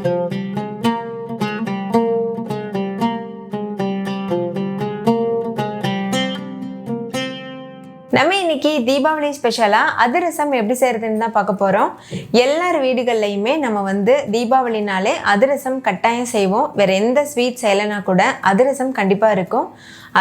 நம்ம இன்னைக்கு தீபாவளி ஸ்பெஷலா அதிரசம் எப்படி செய்யறதுன்னு தான் பார்க்க போறோம். எல்லார் வீடுகள்லையுமே நம்ம தீபாவளினாலே அதிரசம் கட்டாயம் செய்வோம். வேற எந்த ஸ்வீட் செய்யலைனா கூட அதிரசம் கண்டிப்பா இருக்கும்.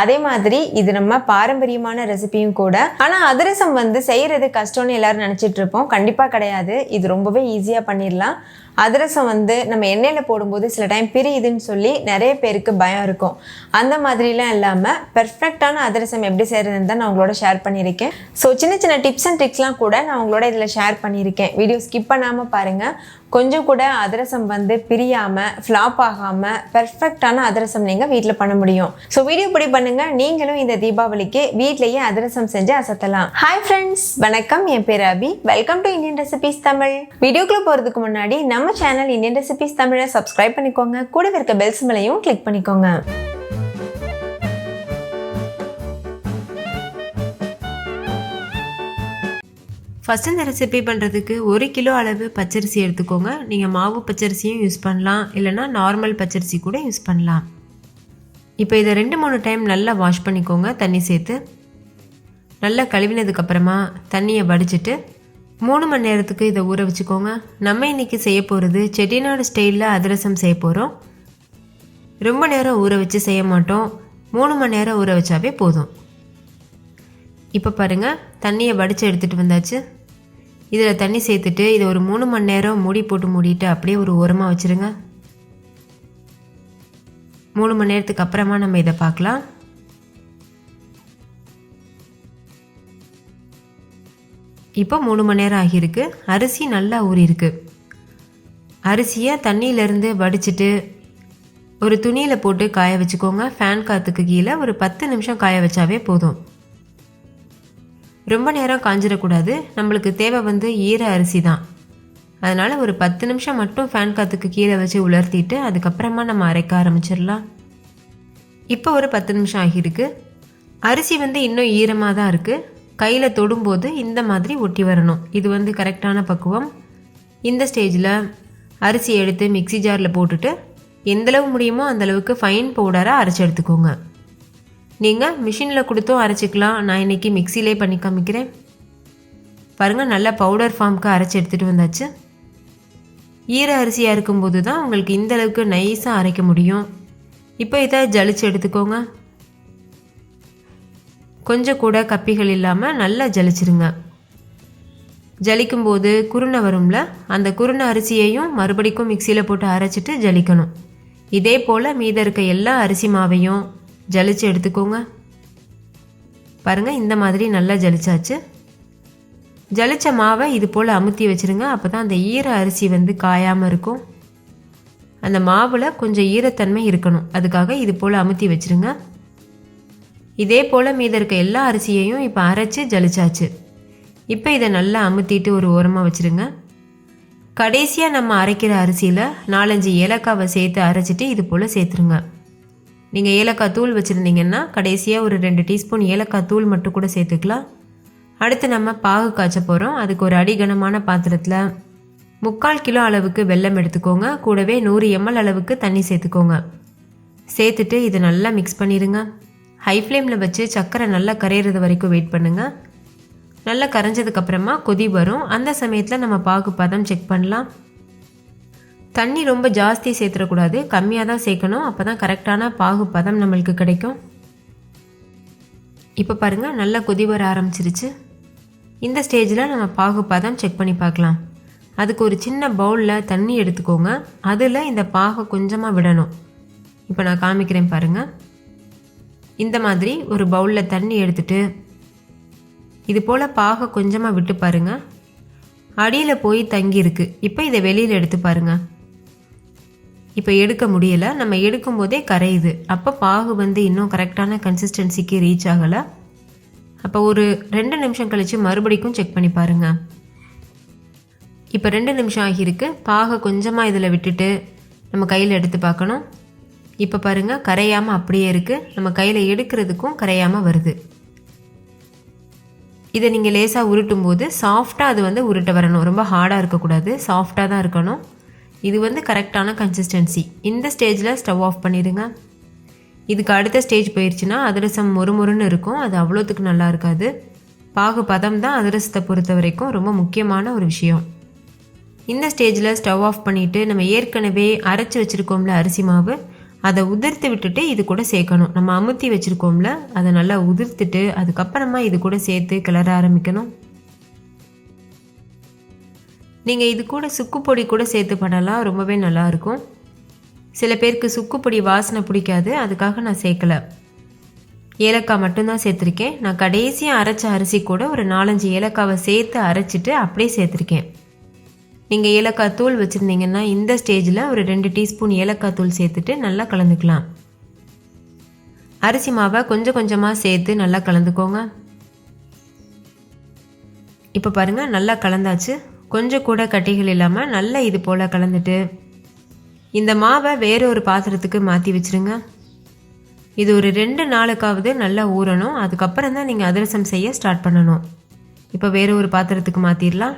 அதே மாதிரி இது நம்ம பாரம்பரியமான ரெசிபியும் கூட. ஆனா அதிரசம் செய்யறது கஷ்டம்னு எல்லாரும் நினைச்சிட்டு இருப்போம். கண்டிப்பா கிடையாது. இது ரொம்பவே ஈஸியா பண்ணிடலாம். அதிரசம் நம்ம எண்ணெயில் போடும்போது சில டைம் பிரியுதுன்னு சொல்லி நிறைய பேருக்கு பயம் இருக்கும். அந்த மாதிரிலாம் இல்லாமல் பெர்ஃபெக்டான அதிரசம் எப்படி செய்கிறதுன்னு தான் நான் உங்களோட ஷேர் பண்ணியிருக்கேன். ஸோ சின்ன சின்ன டிப்ஸ் அண்ட் ட்ரிக்ஸ்லாம் கூட நான் உங்களோட இதில் ஷேர் பண்ணியிருக்கேன். வீடியோ ஸ்கிப் பண்ணாமல் பாருங்கள். கொஞ்சம் கூட அதிரசம் பிரியாமல் ஃப்ளாப் ஆகாமல் பெர்ஃபெக்டான அதிரசம் நீங்கள் வீட்டில் பண்ண முடியும். ஸோ வீடியோ இப்படி பண்ணுங்கள். நீங்களும் இந்த தீபாவளிக்கு வீட்லேயே அதிரசம் செஞ்சு அசத்தலாம். ஹாய் ஃப்ரெண்ட்ஸ், வணக்கம். என் பேர் Abhi. Welcome to Indian recipes Tamil. வீடியோக்குள்ளே போகிறதுக்கு முன்னாடி நம்ம சேனல் இந்தியன் ரெசிபிஸ் தமிழை சப்ஸ்கிரைப் பண்ணிக்கோங்க. கூடவே இருக்க பெல் சிம்பலையும் கிளிக் பண்ணிக்கோங்க. ஃபஸ்ட்டு இந்த ரெசிபி பண்ணுறதுக்கு 1 கிலோ அளவு பச்சரிசி எடுத்துக்கோங்க. நீங்கள் மாவு பச்சரிசியும் யூஸ் பண்ணலாம், இல்லைனா நார்மல் பச்சரிசி கூட யூஸ் பண்ணலாம். இப்போ இதை 2-3 டைம் நல்லா வாஷ் பண்ணிக்கோங்க தண்ணி சேர்த்து. நல்லா கழுவினதுக்கப்புறமா தண்ணியை வடிச்சிட்டு 3 மணி நேரத்துக்கு இதை ஊற வச்சுக்கோங்க. நம்ம இன்றைக்கி செய்ய போகிறது செட்டிநாடு ஸ்டைலில் அதிரசம் செய்ய போகிறோம். ரொம்ப நேரம் ஊற வச்சு செய்ய மாட்டோம். 3 மணி நேரம் ஊற வச்சாவே போதும். இப்போ பாருங்கள், தண்ணியை வடித்து எடுத்துகிட்டு வந்தாச்சு. இதில் தண்ணி சேர்த்துட்டு இதை ஒரு 3 மணி நேரம் மூடி போட்டு மூடிட்டு அப்படியே ஒரு ஓரமாக வச்சுருங்க. 3 மணி நேரத்துக்கு அப்புறமா நம்ம இதை பார்க்கலாம். இப்போ 3 மணி நேரம் ஆகியிருக்கு. அரிசி நல்லா ஊறியிருக்கு. அரிசியை தண்ணியிலேருந்து வடிச்சிட்டு ஒரு துணியில் போட்டு காய வச்சுக்கோங்க. ஃபேன் காற்றுக்கு கீழே ஒரு 10 நிமிஷம் காய வச்சாவே போதும். ரொம்ப நேரம் காஞ்சிடக்கூடாது. நம்மளுக்கு தேவை ஈர அரிசி தான். அதனால் ஒரு 10 நிமிஷம் மட்டும் ஃபேன் காற்றுக்கு கீழே வச்சு உலர்த்திட்டு அதுக்கப்புறமா நம்ம அரைக்க ஆரம்பிச்சிடலாம். இப்போ ஒரு 10 நிமிஷம் ஆகியிருக்கு. அரிசி இன்னும் ஈரமாக தான் இருக்குது. கையில் தொடும்போது இந்த மாதிரி ஒட்டி வரணும். இது கரெக்டான பக்குவம். இந்த ஸ்டேஜில் அரிசி எடுத்து மிக்சி ஜாரில் போட்டுட்டு எந்தளவு முடியுமோ அந்தளவுக்கு ஃபைன் பவுடராக அரைச்சி எடுத்துக்கோங்க. நீங்கள் மிஷினில் கொடுத்தும் அரைச்சிக்கலாம். நான் இன்றைக்கி மிக்சிலே பண்ணி காமிக்கிறேன். பாருங்கள், நல்லா பவுடர் ஃபார்முக்கு அரைச்சி எடுத்துகிட்டு வந்தாச்சு. ஈர அரிசியாக இருக்கும்போது தான் உங்களுக்கு இந்தளவுக்கு நைஸாக அரைக்க முடியும். இப்போ இதை ஜலிச்சு எடுத்துக்கோங்க. கொஞ்சம் கூட கப்பிகள் இல்லாமல் நல்லா ஜலிச்சிருங்க. ஜலிக்கும்போது குருணை வரும்ல, அந்த குருணை அரிசியையும் மறுபடிக்கும் மிக்சியில் போட்டு அரைச்சிட்டு ஜலிக்கணும். இதே போல் மீத இருக்க எல்லா அரிசி மாவையும் ஜலிச்சு எடுத்துக்கோங்க. பாருங்கள், இந்த மாதிரி நல்லா ஜலிச்சாச்சு. ஜலிச்ச மாவை இது போல் அமுத்தி வச்சுருங்க. அப்போ தான் அந்த ஈர அரிசி காயாமல் இருக்கும். அந்த மாவில் கொஞ்சம் ஈரத்தன்மை இருக்கணும். அதுக்காக இது போல் அமுத்தி வச்சுருங்க. இதே போல் மீத இருக்க எல்லா அரிசியையும் இப்போ அரைச்சி ஜலிச்சாச்சு. இப்போ இதை நல்லா அமுத்திட்டு ஒரு ஓரமாக வச்சுருங்க. கடைசியாக நம்ம அரைக்கிற அரிசியில் 4-5 ஏலக்காவை சேர்த்து அரைச்சிட்டு இது போல் சேர்த்துருங்க. நீங்கள் ஏலக்காய் தூள் வச்சுருந்தீங்கன்னா கடைசியாக ஒரு 2 டீஸ்பூன் ஏலக்காய் தூள் மட்டும் கூட சேர்த்துக்கலாம். அடுத்து நம்ம பாகு காய்ச்ச போகிறோம். அதுக்கு ஒரு அடிகனமான பாத்திரத்தில் 3/4 கிலோ அளவுக்கு வெல்லம் எடுத்துக்கோங்க. கூடவே 100 ml அளவுக்கு தண்ணி சேர்த்துக்கோங்க. சேர்த்துட்டு இதை நல்லா மிக்ஸ் பண்ணிடுங்க. ஹை ஃப்ளேமில் வச்சு சர்க்கரை நல்லா கரையிறது வரைக்கும் வெயிட் பண்ணுங்கள். நல்லா கரைஞ்சதுக்கப்புறமா கொதி வரும். அந்த சமயத்தில் நம்ம பாகு பதம் செக் பண்ணலாம். தண்ணி ரொம்ப ஜாஸ்தி சேர்த்துடக்கூடாது, கம்மியாக தான் சேர்க்கணும். அப்போ தான் கரெக்டான பாகு பதம் நம்மளுக்கு கிடைக்கும். இப்போ பாருங்கள், நல்லா கொதி வர ஆரம்பிச்சிருச்சு. இந்த ஸ்டேஜில் நம்ம பாகு பதம் செக் பண்ணி பார்க்கலாம். அதுக்கு ஒரு சின்ன பவுலில் தண்ணி எடுத்துக்கோங்க. அதில் இந்த பாகை கொஞ்சமாக விடணும். இப்போ நான் காமிக்கிறேன் பாருங்கள். இந்த மாதிரி ஒரு பவுலில் தண்ணி எடுத்துட்டு இது போல் பாகை கொஞ்சமாக விட்டு பாருங்கள். அடியில் போய் தங்கியிருக்கு. இப்போ இதை வெளியில் எடுத்து பாருங்கள். இப்போ எடுக்க முடியலை. நம்ம எடுக்கும்போதே கரையுது. அப்போ பாகு இன்னும் கரெக்டான கன்சிஸ்டன்சிக்கு ரீச் ஆகலை. அப்போ ஒரு 2 நிமிஷம் கழித்து மறுபடிக்கும் செக் பண்ணி பாருங்கள். இப்போ 2 நிமிஷம் ஆகியிருக்கு. பாகை கொஞ்சமாக இதில் விட்டுட்டு நம்ம கையில் எடுத்து பார்க்கணும். இப்போ பாருங்கள், கரையாமல் அப்படியே இருக்குது. நம்ம கையில் எடுக்கிறதுக்கும் கரையாமல் வருது. இதை நீங்கள் லேசாக உருட்டும் போது சாஃப்டாக அது உருட்ட வரணும். ரொம்ப ஹார்டாக இருக்கக்கூடாது, சாஃப்டாக தான் இருக்கணும். இது வந்து கரெக்டான கன்சிஸ்டன்சி. இந்த ஸ்டேஜில் ஸ்டவ் ஆஃப் பண்ணிடுங்க. இதுக்கு அடுத்த ஸ்டேஜ் போயிடுச்சுன்னா அதிரசம் மொறுமொறுன்னு இருக்கும், அது அவ்வளோத்துக்கு நல்லா இருக்காது. பாகு பதம் தான் அதிரசத்தை பொறுத்த வரைக்கும் ரொம்ப முக்கியமான ஒரு விஷயம். இந்த ஸ்டேஜில் ஸ்டவ் ஆஃப் பண்ணிவிட்டு நம்ம ஏற்கனவே அரைச்சி வச்சுருக்கோம்ல அரிசி மாவு, அதை உதிர்த்து விட்டுட்டு இது கூட சேர்க்கணும். நம்ம அமுத்தி வச்சுருக்கோம்ல அதை நல்லா உதிர்த்துட்டு அதுக்கப்புறமா இது கூட சேர்த்து கிளற ஆரம்பிக்கணும். நீங்கள் இது கூட சுக்கு பொடி கூட சேர்த்து பண்ணலாம், ரொம்பவே நல்லாயிருக்கும். சில பேருக்கு சுக்கு பொடி வாசனை பிடிக்காது, அதுக்காக நான் சேர்க்கலை. ஏலக்காய் மட்டும்தான் சேர்த்துருக்கேன். நான் கடைசியாக அரைச்ச அரிசி கூட ஒரு 4-5 ஏலக்காவை சேர்த்து அரைச்சிட்டு அப்படியே சேர்த்துருக்கேன். நீங்கள் ஏலக்காய் தூள் வச்சுருந்தீங்கன்னா இந்த ஸ்டேஜில் ஒரு 2 டீஸ்பூன் ஏலக்காய் தூள் சேர்த்துட்டு நல்லா கலந்துக்கலாம். அரிசி மாவை கொஞ்சம் கொஞ்சமாக சேர்த்து நல்லா கலந்துக்கோங்க. இப்போ பாருங்கள், நல்லா கலந்தாச்சு. கொஞ்சம் கூட கட்டிகள் இல்லாமல் நல்லா இது போல் கலந்துட்டு இந்த மாவை வேறு ஒரு பாத்திரத்துக்கு மாற்றி வச்சுருங்க. இது ஒரு 2 நாளுக்காவது நல்லா ஊறணும், அதுக்கப்புறம் தான் நீங்கள் அதிரசம் செய்ய ஸ்டார்ட் பண்ணணும். இப்போ வேறு ஒரு பாத்திரத்துக்கு மாற்றிடலாம்.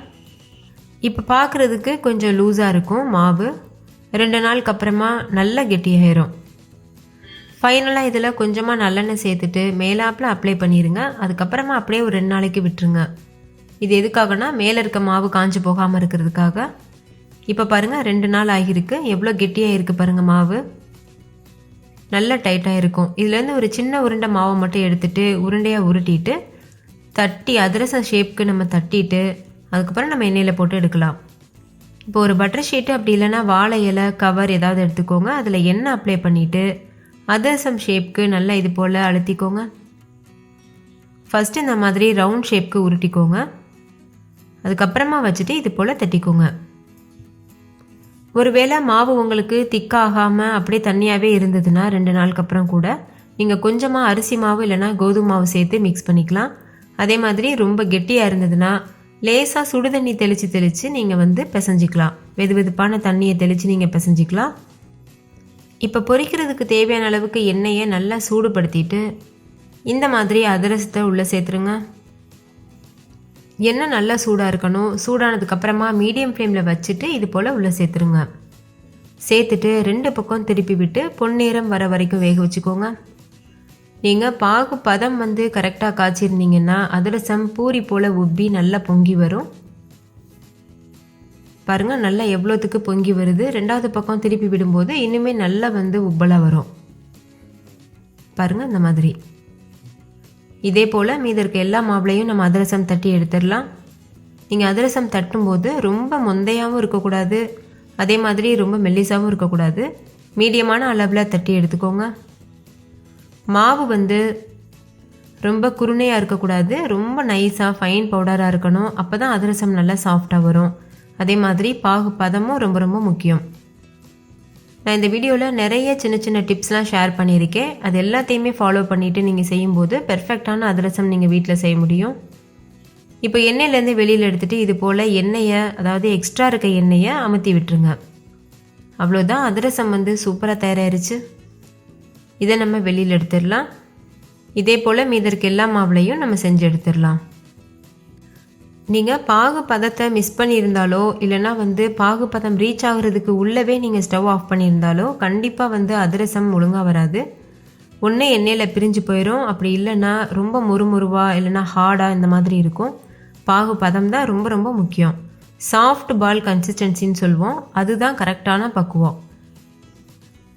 இப்போ பார்க்குறதுக்கு கொஞ்சம் லூஸாக இருக்கும் மாவு, 2 நாளுக்கு அப்புறமா நல்லா கெட்டியாயிரும். ஃபைனலாக இதில் கொஞ்சமாக நல்லெண்ணெய் சேர்த்துட்டு மேலாப்பில் அப்ளை பண்ணிடுங்க. அதுக்கப்புறமா அப்படியே ஒரு 2 நாளைக்கு விட்டுருங்க. இது எதுக்காகனா மேலே இருக்க மாவு காஞ்சு போகாமல் இருக்கிறதுக்காக. இப்போ பாருங்கள் 2 நாள் ஆகியிருக்கு, எவ்வளோ கெட்டியாக இருக்குது பாருங்கள் மாவு, நல்லா டைட்டாக இருக்கும். இதுலேருந்து ஒரு சின்ன உருண்டை மாவை மட்டும் எடுத்துகிட்டு உருண்டையாக உருட்டிட்டு தட்டி அதிரசம் ஷேப்புக்கு நம்ம தட்டிட்டு அதுக்கப்புறம் நம்ம எண்ணெயில் போட்டு எடுக்கலாம். இப்போ ஒரு பட்டர் ஷீட்டு அப்படி இல்லைன்னா வாழை இலை கவர் ஏதாவது எடுத்துக்கோங்க. அதில் எண்ணெய் அப்ளை பண்ணிவிட்டு அதிரசம் ஷேப்புக்கு நல்லா இது போல் அழுத்திக்கோங்க. ஃபஸ்ட்டு இந்த மாதிரி ரவுண்ட் ஷேப்புக்கு உருட்டிக்கோங்க. அதுக்கப்புறமா வச்சுட்டு இது போல் தட்டிக்கோங்க. ஒருவேளை மாவு உங்களுக்கு திக்காகாமல் அப்படியே தண்ணியாகவே இருந்ததுன்னா 2 நாளுக்கு அப்புறம் கூட நீங்கள் கொஞ்சமாக அரிசி மாவு இல்லைனா கோதுமை மாவு சேர்த்து மிக்ஸ் பண்ணிக்கலாம். அதே மாதிரி ரொம்ப கெட்டியாக இருந்ததுன்னா லேசாக சுடு தண்ணி தெளித்து நீங்கள் பிசைஞ்சிக்கலாம். வெது வெதுப்பான தண்ணியை தெளித்து நீங்கள் பிசைஞ்சிக்கலாம். இப்போ பொரிக்கிறதுக்கு தேவையான அளவுக்கு எண்ணெயை நல்லா சூடுபடுத்திட்டு இந்த மாதிரி அதிரசத்தை உள்ளே சேர்த்துருங்க. எண்ணெய் நல்லா சூடாக இருக்கணும். சூடானதுக்கப்புறமா மீடியம் ஃப்ளேமில் வச்சுட்டு இது போல் உள்ளே சேர்த்துருங்க. சேர்த்துட்டு 2 பக்கம் திருப்பி விட்டு பொன்னிறம் வர வரைக்கும் வேக வச்சுக்கோங்க. நீங்கள் பாகு பதம் கரெக்டாக காய்ச்சிருந்தீங்கன்னா அதிரசம் பூரி போல் உப்பி நல்லா பொங்கி வரும். பாருங்கள், நல்லா எவ்வளோத்துக்கு பொங்கி வருது. 2வது பக்கம் திருப்பி விடும்போது இன்னுமே நல்லா உப்பலாக வரும். பாருங்கள், இந்த மாதிரி. இதே போல் மீதி இருக்க எல்லா மாவுளையும் நம்ம அதிரசம் தட்டி எடுத்துடலாம். நீங்கள் அதிரசம் தட்டும்போது ரொம்ப மொந்தையாகவும் இருக்கக்கூடாது, அதே மாதிரி ரொம்ப மெல்லிசாகவும் இருக்கக்கூடாது. மீடியமான அளவில் தட்டி எடுத்துக்கோங்க. மாவு ரொம்ப குருணையாக இருக்கக்கூடாது, ரொம்ப நைஸாக ஃபைன் பவுடராக இருக்கணும். அப்போ தான் அதிரசம் நல்லா சாஃப்டாக வரும். அதே மாதிரி பாகு பதமும் ரொம்ப ரொம்ப முக்கியம். நான் இந்த வீடியோவில் நிறைய சின்ன சின்ன டிப்ஸ்லாம் ஷேர் பண்ணியிருக்கேன். அது எல்லாத்தையுமே ஃபாலோ பண்ணிவிட்டு நீங்கள் செய்யும்போது பெர்ஃபெக்டான அதிரசம் நீங்கள் வீட்டில் செய்ய முடியும். இப்போ எண்ணெயிலேருந்து வெளியில் எடுத்துகிட்டு இது போல் எண்ணெயை, அதாவது எக்ஸ்ட்ரா இருக்க எண்ணெயை அமுத்தி விட்டுருங்க. அவ்வளோதான், அதிரசம் சூப்பராக தயாராகிருச்சு. இதை நம்ம வெளியில் எடுத்துடலாம். இதே போல் மீதி இருக்க எல்லா மாவுளையும் நம்ம செஞ்சு எடுத்துடலாம். நீங்கள் பாகு பதத்தை மிஸ் பண்ணியிருந்தாலோ இல்லைனா பாகு பதம் ரீச் ஆகிறதுக்கு உள்ளவே நீங்கள் ஸ்டவ் ஆஃப் பண்ணியிருந்தாலோ கண்டிப்பாக அதிரசம் ஒழுங்காக வராது. ஒன்று எண்ணெயில் பிரிஞ்சு போயிடும், அப்படி இல்லைன்னா ரொம்ப முறுமுறுவாக இல்லைனா ஹார்டாக இந்த மாதிரி இருக்கும். பாகு பதம் தான் ரொம்ப ரொம்ப முக்கியம். சாஃப்ட் பால் கன்சிஸ்டன்சின்னு சொல்லுவோம், அதுதான் கரெக்டான பக்குவம்.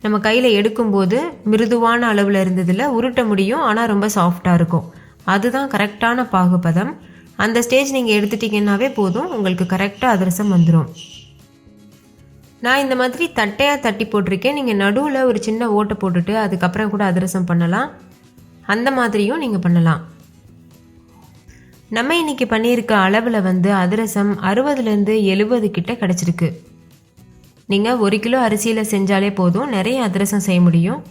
நம்ம கையில் எடுக்கும்போது மிருதுவான அளவில் இருந்ததில் உருட்ட முடியும், ஆனால் ரொம்ப சாஃப்டாக இருக்கும். அதுதான் கரெக்டான பாகு பதம். அந்த ஸ்டேஜ் நீங்கள் எடுத்துட்டிங்கன்னாவே போதும், உங்களுக்கு கரெக்டாக அதிரசம் வந்துடும். நான் இந்த மாதிரி தட்டையாக தட்டி போட்டிருக்கேன். நீங்கள் நடுவில் ஒரு சின்ன ஓட்டை போட்டுட்டு அதுக்கப்புறம் கூட அதிரசம் பண்ணலாம். அந்த மாதிரியும் நீங்கள் பண்ணலாம். நம்ம இன்றைக்கி பண்ணியிருக்க அளவில் அதிரசம் 60லேருந்து 70 கிட்ட கிடச்சிருக்கு. நீங்கள் 1 கிலோ அரிசியில் செஞ்சாலே போதும், நிறைய அதிரசம் செய்ய முடியும்.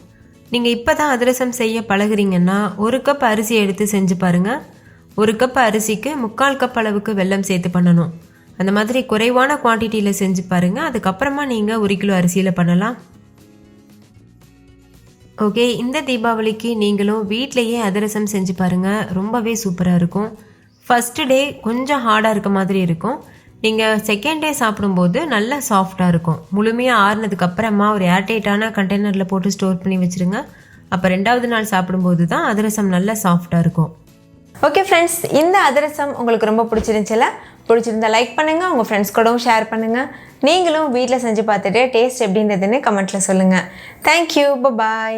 நீங்கள் இப்போ தான் அதிரசம் செய்ய பழகுறீங்கன்னா 1 கப் அரிசி எடுத்து செஞ்சு பாருங்கள். 1 கப் அரிசிக்கு 3/4 கப் அளவுக்கு வெல்லம் சேர்த்து பண்ணணும். அந்த மாதிரி குறைவான குவான்டிட்டியில் செஞ்சு பாருங்கள். அதுக்கப்புறமா நீங்கள் 1 கிலோ அரிசியில் பண்ணலாம். ஓகே, இந்த தீபாவளிக்கு நீங்களும் வீட்டிலையே அதிரசம் செஞ்சு பாருங்கள், ரொம்பவே சூப்பராக இருக்கும். ஃபஸ்ட்டு டே கொஞ்சம் ஹார்டாக இருக்க மாதிரி இருக்கும். நீங்கள் செகண்ட் டே சாப்பிடும்போது நல்லா சாஃப்டாக இருக்கும். முழுமையாக ஆறுனதுக்கப்புறமா ஒரு ஏர்டைட்டான கண்டெய்னரில் போட்டு ஸ்டோர் பண்ணி வச்சுருங்க. அப்போ 2வது நாள் சாப்பிடும்போது தான் அதிரசம் நல்லா சாஃப்டாக இருக்கும். ஓகே ஃப்ரெண்ட்ஸ், இந்த அதிரசம் உங்களுக்கு ரொம்ப பிடிச்சிருந்துச்சுல? பிடிச்சிருந்தா லைக் பண்ணுங்கள், உங்கள் ஃப்ரெண்ட்ஸ் கூடவும் ஷேர் பண்ணுங்கள். நீங்களும் வீட்டில் செஞ்சு பார்த்துட்டு டேஸ்ட் எப்படி இருந்ததுன்னு கமெண்ட்டில் சொல்லுங்கள். தேங்க்யூ, பாய்.